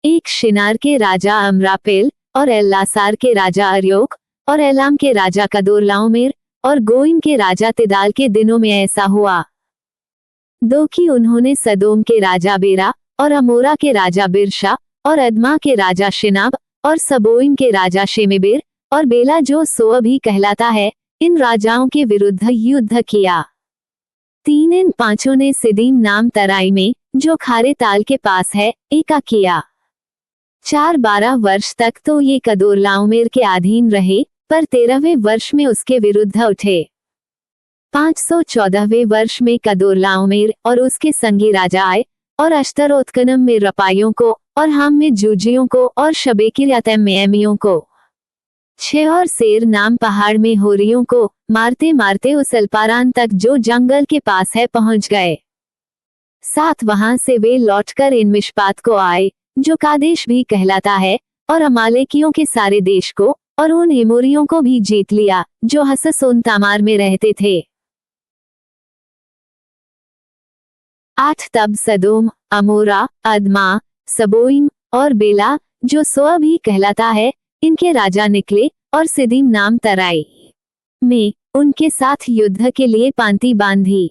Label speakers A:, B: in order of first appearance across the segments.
A: एक शिनार के राजा अमरापेल और एल्लासार के राजा अर्योक और एलाम के राजा कदोरलाओमेर और गोइम के राजा तिदाल के दिनों में ऐसा हुआ। 2 कि उन्होंने सदोम के राजा बेरा और अमोरा के राजा बिरशा और अदमा के राजा शिनाब और सबोइम के राजा शेमेबेर और बेला जो सोअ भी कहलाता है, इन राजाओं के विरुद्ध युद्ध किया। 3 इन 5 ने सिदीम नाम तराई में, जो खारे ताल के पास है, एका किया। 4 12 वर्ष तक तो ये कदोरलाओमेर के अधीन रहे, पर 13वें वर्ष में उसके विरुद्ध उठे। 514वें वर्ष में कदोरलाओमेर और उसके संगी राजा आए और अश्तरोत्कनम में रपाइयों को और हाम में जूजियों को और शबेकिर्यातैम में एमियों को 6 और सेर नाम पहाड़ में होरियों को मारते मारते उस अल्पारान तक जो जंगल के पास है पहुंच गए। 7 वहां से वे लौटकर इन मिशपात को आए, जो कादेश भी कहलाता है, और अमालेकियों के सारे देश को और उन एमोरियों को भी जीत लिया, जो हससोन तामार में रहते थे। 8 तब सदोम, अमोरा, अदमा, सबोइम और बेला, जो सोअ भी कहलाता है, इनके राजा निकले और सिदीम नाम तराई में उनके साथ युद्ध के लिए पांति बांधी।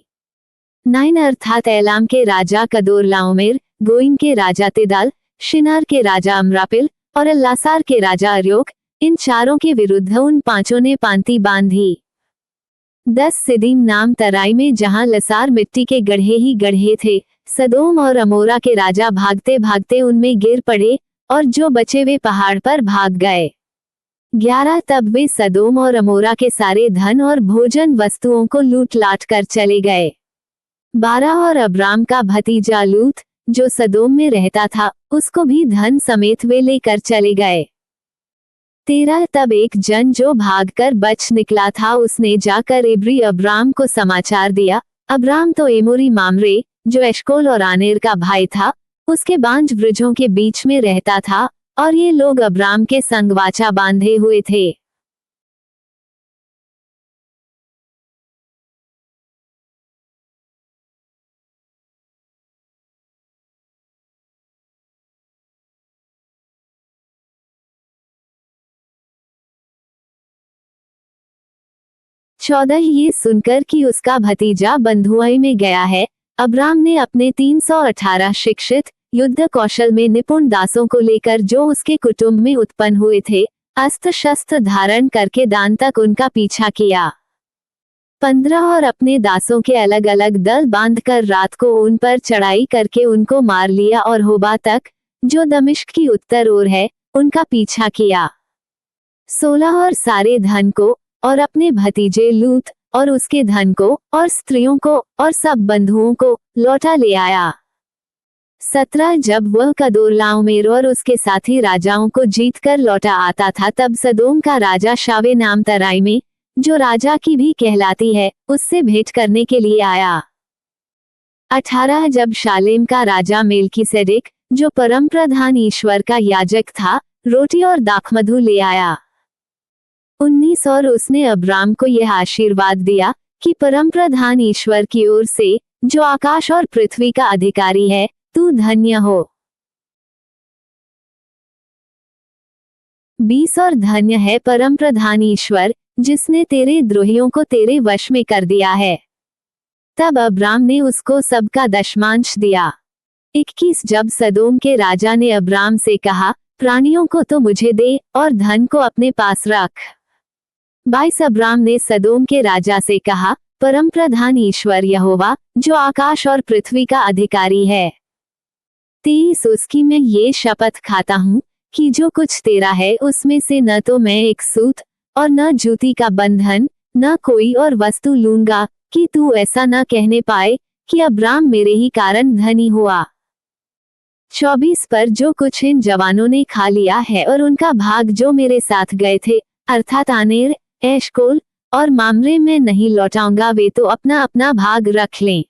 A: 9 अर्थात एलाम के राजा कदोरलाओमेर, गोइम के राजा तिदाल, शिनार के राजा अमरापिल और एल्लासार के राजा अर्योक, इन 4 के विरुद्ध उन 5 ने पांति बांधी। 10 सिदीम नाम तराई में जहां लसार मिट्टी के गड्ढे ही गड्ढे थे, सदोम और अमोरा के राजा भागते भागते उनमें गिर पड़े और जो बचे वे पहाड़ पर भाग गए। 11 तब वे सदोम और अमोरा के सारे धन और भोजन वस्तुओं को लूट लाट कर चले गए। 12 और अब्राम का भतीजा लूत, जो सदोम में रहता था, उसको भी धन समेत वे लेकर चले गए। 13 तब एक जन जो भागकर बच निकला था, उसने जाकर इब्री अब्राम को समाचार दिया। अब्राम तो एमोरी मामरे, जो एशकोल और आनेर का भाई था, उसके बांझ वृक्षों के बीच में रहता था, और ये लोग अब्राम के संग वाचा बांधे हुए थे। चौदह ये सुनकर कि उसका भतीजा बंधुआई में गया है, अब्राम ने अपने 318 शिक्षित, युद्ध कौशल में निपुण दासों को लेकर, जो उसके कुटुंब में उत्पन्न हुए थे, अस्त्र शस्त्र धारण करके दान तक उनका पीछा किया। 15 और अपने दासों के अलग अलग दल बांधकर रात को उन पर चढ़ाई करके उनको मार लिया और होबा तक, जो दमिश्क की उत्तर ओर है, उनका पीछा किया। 16 और सारे धन को और अपने भतीजे लूत और उसके धन को और स्त्रियों को और सब बंधुओं को लौटा ले आया। 17 जब वह कदोरलाओमेर और उसके साथी राजाओं को जीत कर लौटा आता था, तब सदोम का राजा शावे नाम तराई में, जो राजा की भी कहलाती है, उससे भेंट करने के लिए आया। 18 जब शालेम का राजा मेल्कीसेदेक, जो परम प्रधान ईश्वर का याजक था, रोटी और दाखमधु ले आया। 19 और उसने अब्राम को यह आशीर्वाद दिया कि परम प्रधान ईश्वर की ओर से, जो आकाश और पृथ्वी का अधिकारी है, तू धन्य हो। 20 और धन्य है परम प्रधान ईश्वर, जिसने तेरे द्रोहियों को तेरे वश में कर दिया है। तब अब्राम ने उसको सबका दशमांश दिया। 21 जब सदोम के राजा ने अब्राम से कहा, प्राणियों को तो मुझे दे और धन को अपने पास रख। 22 अब्राम ने सदोम के राजा से कहा, परम प्रधान ईश्वर यहोवा, जो आकाश और पृथ्वी का अधिकारी है, 23 उसकी मैं ये शपथ खाता हूँ कि जो कुछ तेरा है उसमें से न तो मैं एक सूत और न जूती का बंधन, न कोई और वस्तु लूंगा, कि तू ऐसा न कहने पाए कि अब्राम मेरे ही कारण धनी हुआ। 24 पर जो कुछ इन जवानों ने खा लिया है और उनका भाग जो मेरे साथ गए थे, अर्थात आनेर, एशकोल और मामरे में नहीं लौटाऊंगा, वे तो अपना अपना भाग रख लें।